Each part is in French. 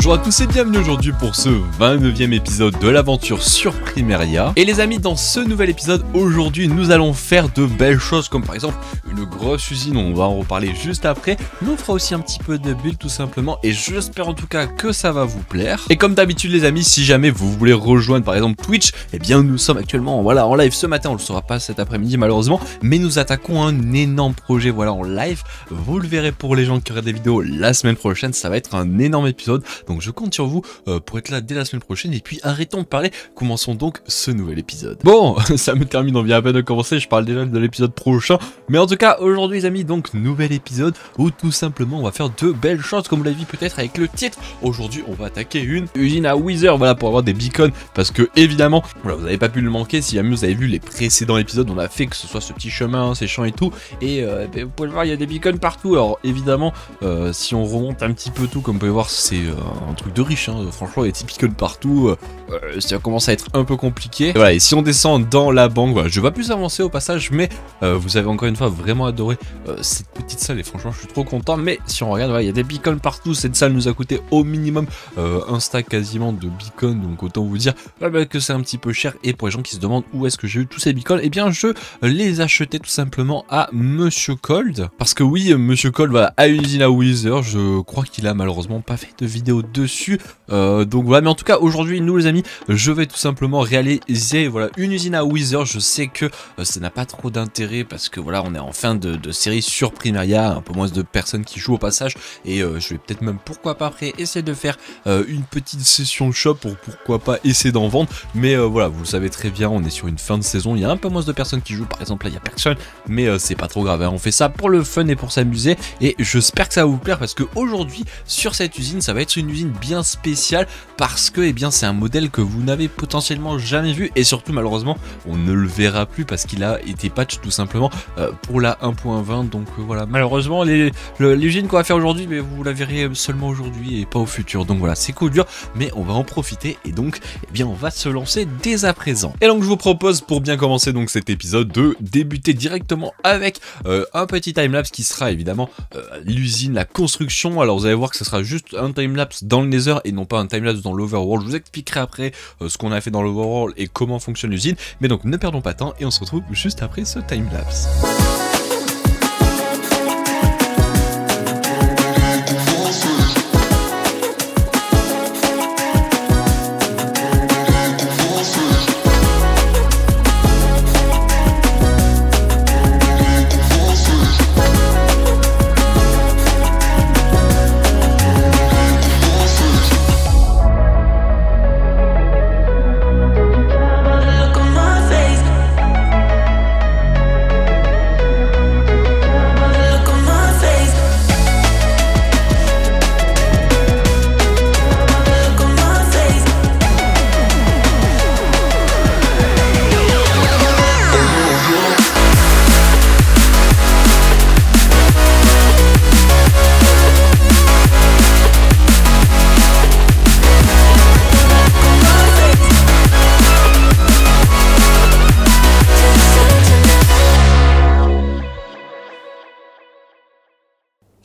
Bonjour à tous et bienvenue aujourd'hui pour ce 29e épisode de l'aventure sur Primeria. Et les amis, dans ce nouvel épisode, aujourd'hui nous allons faire de belles choses comme par exemple une grosse usine, on va en reparler juste après. Mais on fera aussi un petit peu de build tout simplement et j'espère en tout cas que ça va vous plaire. Et comme d'habitude les amis, si jamais vous voulez rejoindre par exemple Twitch, eh bien nous sommes actuellement en live ce matin, on le saura pas cet après-midi malheureusement, mais nous attaquons un énorme projet en live. Vous le verrez pour les gens qui regardent des vidéos la semaine prochaine, ça va être un énorme épisode. Donc je compte sur vous pour être là dès la semaine prochaine. Et puis arrêtons de parler, commençons donc ce nouvel épisode. Bon, ça me termine, on vient à peine de commencer, je parle déjà de l'épisode prochain. Mais en tout cas, aujourd'hui les amis, donc nouvel épisode où tout simplement on va faire de belles choses comme vous l'avez vu peut-être avec le titre. Aujourd'hui on va attaquer une usine à Wither, voilà, pour avoir des beacons. Parce que évidemment, voilà, vous n'avez pas pu le manquer, si jamais vous avez vu les précédents épisodes, on a fait que ce soit ce petit chemin, ces champs et tout. Et vous pouvez le voir, il y a des beacons partout. Alors évidemment, si on remonte un petit peu tout, comme vous pouvez voir, c'est un truc de riche, hein. Franchement il y a des beacons partout, ça commence à être un peu compliqué. Et voilà, et si on descend dans la banque, voilà, je vais pas plus avancer au passage, mais vous avez encore une fois vraiment adoré cette petite salle et franchement je suis trop content. Mais si on regarde, voilà, il y a des beacons partout, cette salle nous a coûté au minimum un stack quasiment de beacons, donc autant vous dire que c'est un petit peu cher. Et pour les gens qui se demandent où est-ce que j'ai eu tous ces beacons, et bien je les achetais tout simplement à Monsieur Cold, parce que oui, Monsieur Cold voilà, a une usine à Wither, je crois qu'il a malheureusement pas fait de vidéo dessus, donc voilà. Mais en tout cas aujourd'hui nous les amis, je vais tout simplement réaliser voilà une usine à Wither. Je sais que ça n'a pas trop d'intérêt parce que voilà, on est en fin de série sur Primeria, un peu moins de personnes qui jouent au passage, et je vais peut-être même pourquoi pas après essayer de faire une petite session shop pour pourquoi pas essayer d'en vendre. Mais voilà, vous le savez très bien, on est sur une fin de saison, il y a un peu moins de personnes qui jouent, par exemple là il y a personne, mais c'est pas trop grave, hein. On fait ça pour le fun et pour s'amuser, et j'espère que ça va vous plaire parce que aujourd'hui sur cette usine ça va être une usine bien spéciale parce que eh bien c'est un modèle que vous n'avez potentiellement jamais vu, et surtout malheureusement on ne le verra plus parce qu'il a été patch tout simplement pour la 1.20. donc voilà, malheureusement l'usine qu'on va faire aujourd'hui, mais vous la verrez seulement aujourd'hui et pas au futur. Donc voilà, c'est coup dur, mais on va en profiter et donc eh bien on va se lancer dès à présent. Et donc je vous propose pour bien commencer donc cet épisode de débuter directement avec un petit timelapse qui sera évidemment l'usine, la construction. Alors vous allez voir que ce sera juste un timelapse dans le Nether et non pas un timelapse dans l'Overworld. Je vous expliquerai après ce qu'on a fait dans l'Overworld et comment fonctionne l'usine. Mais donc ne perdons pas de temps et on se retrouve juste après ce timelapse.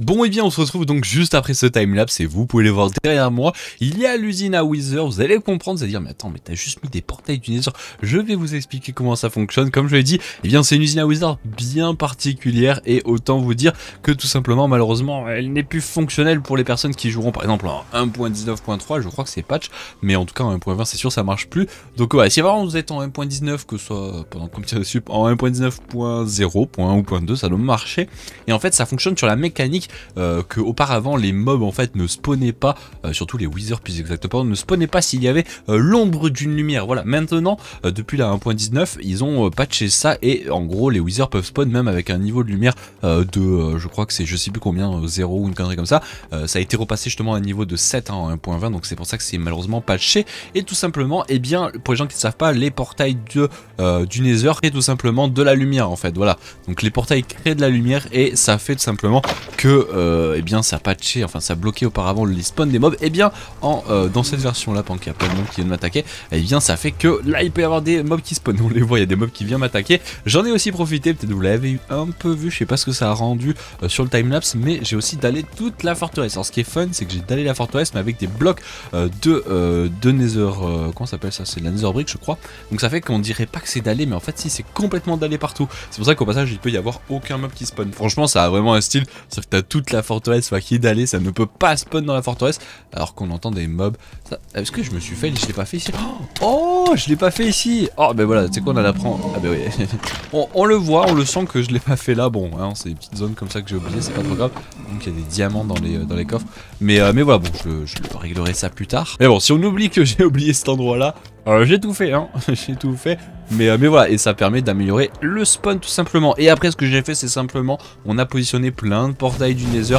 Bon, et bien on se retrouve donc juste après ce timelapse et vous pouvez les voir derrière moi. Il y a l'usine à Wither, vous allez comprendre, c'est-à-dire mais attends, mais t'as juste mis des portails du Nether. Je vais vous expliquer comment ça fonctionne. Comme je l'ai dit, eh bien c'est une usine à Wither bien particulière et autant vous dire que tout simplement malheureusement elle n'est plus fonctionnelle pour les personnes qui joueront par exemple en 1.19.3, je crois que c'est patch, mais en tout cas en 1.20 c'est sûr ça marche plus. Donc ouais, si vraiment vous êtes en 1.19, que ce soit pendant comme tir dessus en 1.19.0, .1 ou .2, ça doit marcher. Et en fait ça fonctionne sur la mécanique que auparavant les mobs en fait ne spawnaient pas, surtout les Wither plus exactement, ne spawnaient pas s'il y avait l'ombre d'une lumière. Voilà, maintenant depuis la 1.19 ils ont patché ça et en gros les Wither peuvent spawn même avec un niveau de lumière de je crois que c'est je sais plus combien, 0 ou une connerie comme ça. Ça a été repassé justement à un niveau de 7 hein, en 1.20, donc c'est pour ça que c'est malheureusement patché. Et tout simplement, et bien pour les gens qui ne savent pas, les portails du Nether créent tout simplement de la lumière en fait. Voilà, donc les portails créent de la lumière et ça fait tout simplement que eh bien ça patchait, enfin ça bloquait auparavant les spawns des mobs, et bien dans cette version là, pendant qu'il y a plein de monde qui viennent m'attaquer, et bien ça fait que là il peut y avoir des mobs qui spawnent, on les voit, il y a des mobs qui viennent m'attaquer. J'en ai aussi profité, peut-être vous l'avez un peu vu, je sais pas ce que ça a rendu sur le timelapse, mais j'ai aussi dallé toute la forteresse. Alors ce qui est fun, c'est que j'ai dallé la forteresse mais avec des blocs de nether, comment ça s'appelle ça, c'est la nether brick je crois, donc ça fait qu'on dirait pas que c'est dallé, mais en fait si, c'est complètement dallé partout. C'est pour ça qu'au passage il peut y avoir aucun mob qui spawn. Franchement ça a vraiment un style, sauf que t'as toute la forteresse qui est dallée, ça ne peut pas spawn dans la forteresse, alors qu'on entend des mobs. Est-ce que je me suis fait, je l'ai pas fait ici? Oh, je l'ai pas fait ici. Oh ben voilà, tu sais quoi, on en apprend. Ah ben oui. on le voit, on le sent que je l'ai pas fait là. Bon, hein, c'est des petites zones comme ça que j'ai oublié, c'est pas trop grave. Donc il y a des diamants dans les coffres. Mais voilà, bon, je réglerai ça plus tard. Mais bon, si on oublie que j'ai oublié cet endroit là, j'ai tout fait, hein. J'ai tout fait. Mais voilà, et ça permet d'améliorer le spawn tout simplement. Et après ce que j'ai fait, c'est simplement, on a positionné plein de portails du Nether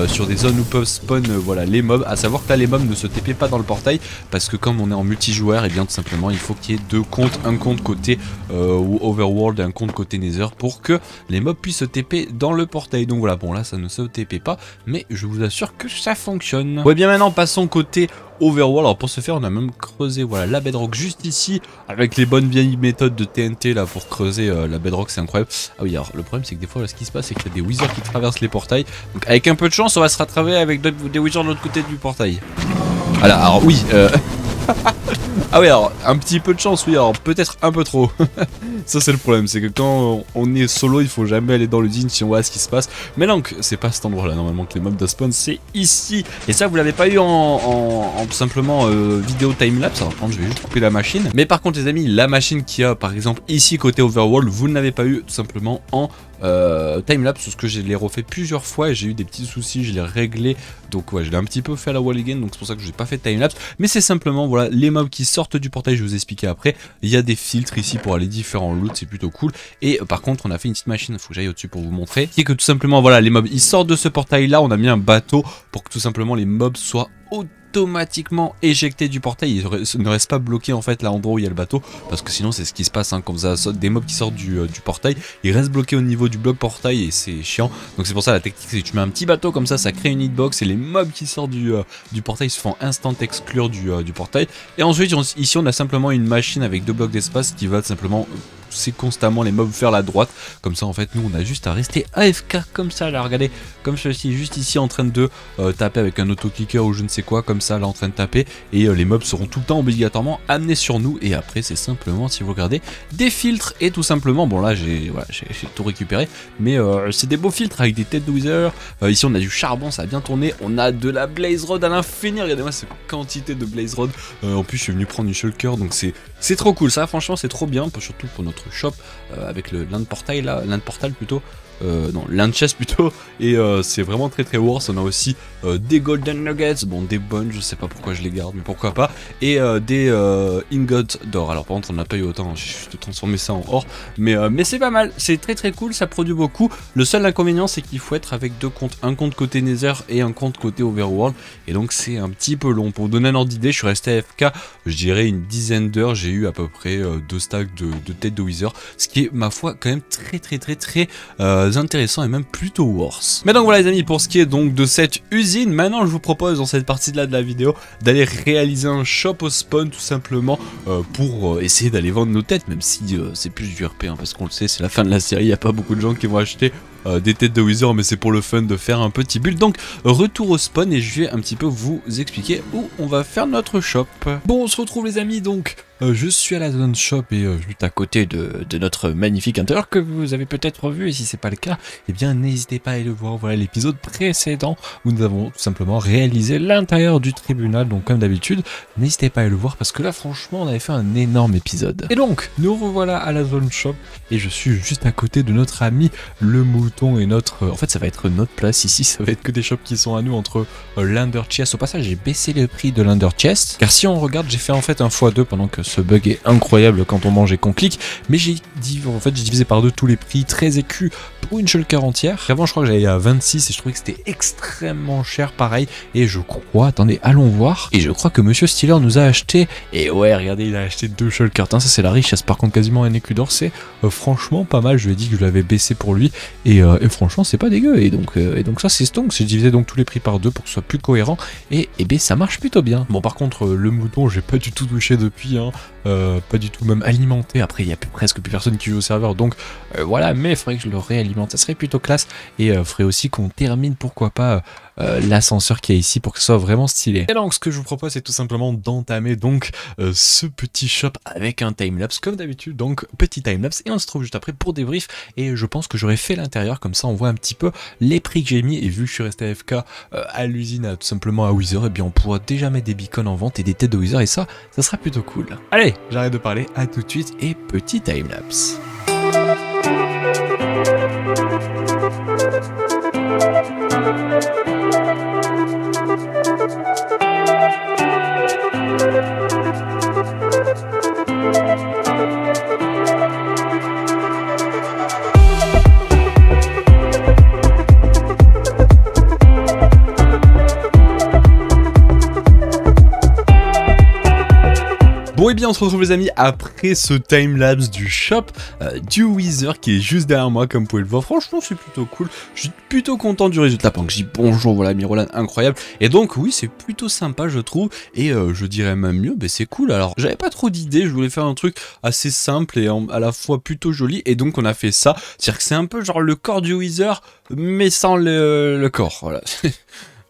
sur des zones où peuvent spawn voilà, les mobs. À savoir que là les mobs ne se TP pas dans le portail, parce que comme on est en multijoueur, et bien tout simplement il faut qu'il y ait deux comptes, un compte côté ou Overworld et un compte côté Nether, pour que les mobs puissent se TP dans le portail. Donc voilà, bon là ça ne se TP pas, mais je vous assure que ça fonctionne. Ouais, bien maintenant passons côté Overworld. Alors pour ce faire, on a même creusé voilà la bedrock juste ici avec les bonnes vieilles méthodes de TNT là pour creuser la bedrock, c'est incroyable. Ah oui, alors le problème c'est que des fois là, ce qui se passe c'est qu'il y a des wizards qui traversent les portails, donc avec un peu de chance on va se rattraper avec des wizards de l'autre côté du portail. Voilà, alors oui ah oui, alors un petit peu de chance, oui, alors peut-être un peu trop. Ça c'est le problème, c'est que quand on est solo, il faut jamais aller dans l'usine si on voit ce qui se passe. Mais donc, c'est pas cet endroit là normalement que les mobs de spawn, c'est ici. Et ça vous l'avez pas eu en tout simplement vidéo timelapse. Alors par contre je vais juste couper la machine. Mais par contre les amis, la machine qui a par exemple ici côté Overworld, vous ne l'avez pas eu tout simplement en timelapse, parce que je l'ai refait plusieurs fois et j'ai eu des petits soucis, je l'ai réglé. Donc ouais, je l'ai un petit peu fait à la wall again, donc c'est pour ça que je n'ai pas fait de timelapse. Mais c'est simplement voilà les mobs qui sortent du portail, je vais vous expliquer après. Il y a des filtres ici pour aller différents loots, c'est plutôt cool. Et par contre on a fait une petite machine, il faut que j'aille au-dessus pour vous montrer, qui est que tout simplement voilà les mobs ils sortent de ce portail là, on a mis un bateau pour que tout simplement les mobs soient automatiquement éjectés du portail, ils ne restent pas bloqués en fait là l'endroit où il y a le bateau, parce que sinon c'est ce qui se passe hein, quand vous avez des mobs qui sortent du portail, ils restent bloqués au niveau du bloc portail et c'est chiant. Donc c'est pour ça la technique, c'est que tu mets un petit bateau comme ça crée une hitbox et les mobs qui sortent du portail se font instant exclure du portail. Et ensuite ici on a simplement une machine avec 2 blocs d'espace qui va simplement c'est constamment les mobs vers la droite, comme ça en fait nous on a juste à rester AFK comme ça là, regardez, comme ceci juste ici en train de taper avec un autoclicker ou je ne sais quoi, comme ça là en train de taper, et les mobs seront tout le temps obligatoirement amenés sur nous. Et après c'est simplement, si vous regardez, des filtres et tout simplement, bon là j'ai tout récupéré, mais c'est des beaux filtres avec des têtes de wither. Ici on a du charbon, ça a bien tourné, on a de la blaze rod à l'infini, regardez-moi cette quantité de blaze rod. En plus je suis venu prendre du shulker, donc c'est trop cool ça, franchement c'est trop bien, surtout pour notre shop avec le land portal là, land portal plutôt. Non, land chest plutôt, et c'est vraiment très très worth. On a aussi des golden nuggets, bon des bonnes, je sais pas pourquoi je les garde, mais pourquoi pas, et des ingots d'or. Alors par contre on n'a pas eu autant, je vais transformer ça en or, mais c'est pas mal, c'est très très cool, ça produit beaucoup. Le seul inconvénient c'est qu'il faut être avec 2 comptes, un compte côté Nether et un compte côté Overworld, et donc c'est un petit peu long. Pour vous donner un ordre d'idée, je suis resté AFK, je dirais une dizaine d'heures, j'ai eu à peu près 2 stacks de têtes de wither, ce qui est ma foi quand même très intéressant et même plutôt worse. Mais donc voilà les amis, pour ce qui est donc de cette usine, maintenant je vous propose dans cette partie là de la vidéo d'aller réaliser un shop au spawn tout simplement pour essayer d'aller vendre nos têtes, même si c'est plus du RP hein, parce qu'on le sait, c'est la fin de la série, il n'y a pas beaucoup de gens qui vont acheter des têtes de wither, mais c'est pour le fun de faire un petit build. Donc retour au spawn et je vais un petit peu vous expliquer où on va faire notre shop. Bon, on se retrouve les amis, donc je suis à la zone shop et juste à côté de notre magnifique intérieur que vous avez peut-être vu, et si c'est pas le cas, eh bien n'hésitez pas à aller le voir. Voilà l'épisode précédent où nous avons tout simplement réalisé l'intérieur du tribunal, donc comme d'habitude, n'hésitez pas à aller le voir parce que là franchement on avait fait un énorme épisode. Et donc nous revoilà à la zone shop et je suis juste à côté de notre ami le mouton et notre... en fait ça va être notre place ici, ça va être que des shops qui sont à nous entre l'Under Chest. Au passage j'ai baissé le prix de l'Under Chest car si on regarde j'ai fait en fait un x2 pendant que ce bug est incroyable quand on mange et qu'on clique. Mais j'ai divisé par deux tous les prix, 13 écus pour une shulker entière. Avant je crois que j'allais à 26 et je trouvais que c'était extrêmement cher pareil. Et je crois, attendez, allons voir. Et je crois que Monsieur Steeler nous a acheté, et ouais regardez, il a acheté 2 shulkers. Ça c'est la richesse, par contre quasiment un écu d'or, c'est franchement pas mal. Je lui ai dit que je l'avais baissé pour lui et franchement c'est pas dégueu. Et donc ça c'est stonk, j'ai divisé donc tous les prix par deux pour que ce soit plus cohérent et ben ça marche plutôt bien. Bon par contre le mouton j'ai pas du tout touché depuis, hein. Pas du tout même alimenté. Après il y a presque plus personne qui joue au serveur, donc voilà, mais il faudrait que je le réalimente, ça serait plutôt classe. Et faudrait aussi qu'on termine pourquoi pas l'ascenseur qu'il y a ici pour que ce soit vraiment stylé. Et donc ce que je vous propose c'est tout simplement d'entamer donc ce petit shop avec un timelapse comme d'habitude. Donc petit timelapse et on se trouve juste après pour débrief. Et je pense que j'aurais fait l'intérieur, comme ça on voit un petit peu les prix que j'ai mis. Et vu que je suis resté AFK à l'usine, tout simplement à Wither, et bien on pourra déjà mettre des beacons en vente et des têtes de Wither, et ça sera plutôt cool. Allez, j'arrête de parler, à tout de suite et petit timelapse. Bon et bien on se retrouve les amis après ce timelapse du shop du Wither qui est juste derrière moi comme vous pouvez le voir. Franchement c'est plutôt cool, je suis plutôt content du résultat. Pendant que je dis bonjour, voilà Mirolan, incroyable. Et donc oui c'est plutôt sympa je trouve. Et je dirais même mieux, ben c'est cool. Alors j'avais pas trop d'idées, je voulais faire un truc assez simple et à la fois plutôt joli. Et donc on a fait ça, c'est-à-dire que c'est un peu genre le corps du Wither mais sans le corps, voilà.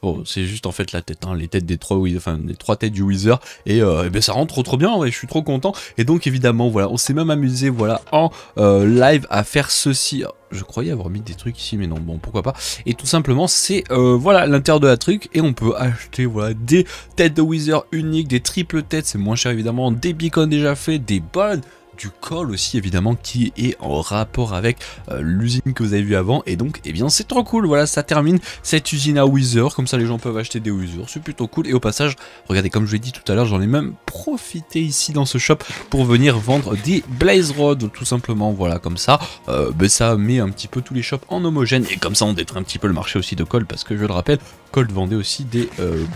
Bon, c'est juste en fait la tête, hein, les têtes des trois têtes du Wither, et ben ça rentre trop bien, ouais, je suis trop content. Et donc évidemment voilà, on s'est même amusé voilà en live à faire ceci. Je croyais avoir mis des trucs ici mais non, bon pourquoi pas. Et tout simplement c'est voilà l'intérieur de la truc, et on peut acheter voilà des têtes de Wither uniques, des triples têtes, c'est moins cher évidemment, des beacons déjà faits, des bonnes, du col aussi évidemment qui est en rapport avec l'usine que vous avez vu avant. Et donc eh bien c'est trop cool, voilà ça termine cette usine à Wither, comme ça les gens peuvent acheter des Wither, c'est plutôt cool. Et au passage regardez, comme je l'ai dit tout à l'heure, j'en ai même profité ici dans ce shop pour venir vendre des Blaze Rod tout simplement, voilà comme ça ben ça met un petit peu tous les shops en homogène, et comme ça on détruit un petit peu le marché aussi de Colt, parce que je le rappelle Colt vendait aussi des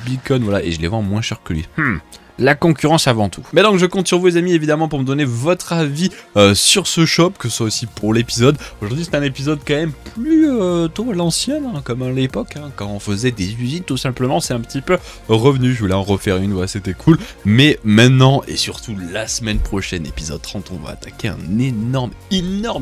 beacons, voilà, et je les vends moins cher que lui. La concurrence avant tout. Mais donc je compte sur vous les amis évidemment pour me donner votre avis sur ce shop, que ce soit aussi pour l'épisode. Aujourd'hui c'est un épisode quand même plus tôt à l'ancienne, hein, comme à l'époque, hein, quand on faisait des usines tout simplement, c'est un petit peu revenu. Je voulais en refaire une, voilà, c'était cool. Mais maintenant et surtout la semaine prochaine, épisode 30, on va attaquer un énorme,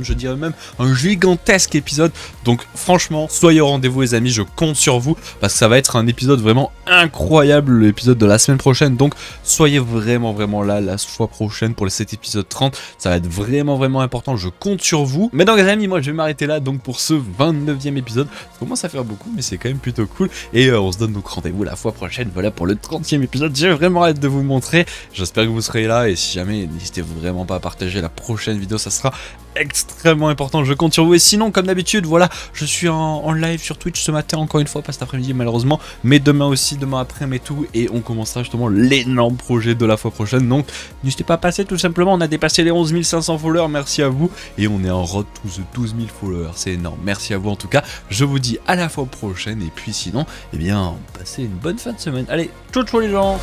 je dirais même un gigantesque épisode. Donc franchement, soyez au rendez-vous les amis, je compte sur vous, parce que ça va être un épisode vraiment incroyable, l'épisode de la semaine prochaine. Donc soyez vraiment là la fois prochaine pour cet épisode 30, ça va être vraiment important, je compte sur vous. Mais donc les amis, moi je vais m'arrêter là donc pour ce 29e épisode, ça commence à faire beaucoup mais c'est quand même plutôt cool. Et on se donne donc rendez-vous la fois prochaine, voilà pour le 30e épisode, j'ai vraiment hâte de vous montrer, j'espère que vous serez là. Et si jamais, n'hésitez vraiment pas à partager la prochaine vidéo, ça sera extrêmement important, je compte sur vous. Et sinon comme d'habitude voilà, je suis en live sur Twitch ce matin, encore une fois, pas cet après-midi malheureusement, mais demain aussi, demain après-midi et tout, et on commencera justement l'énorme projet de la fois prochaine. Donc n'hésitez pas à passer, tout simplement, on a dépassé les 11 500 followers, merci à vous, et on est en road to the 12 000 followers, c'est énorme, merci à vous en tout cas. Je vous dis à la fois prochaine, et puis sinon, eh bien, passez une bonne fin de semaine. Allez, ciao les gens.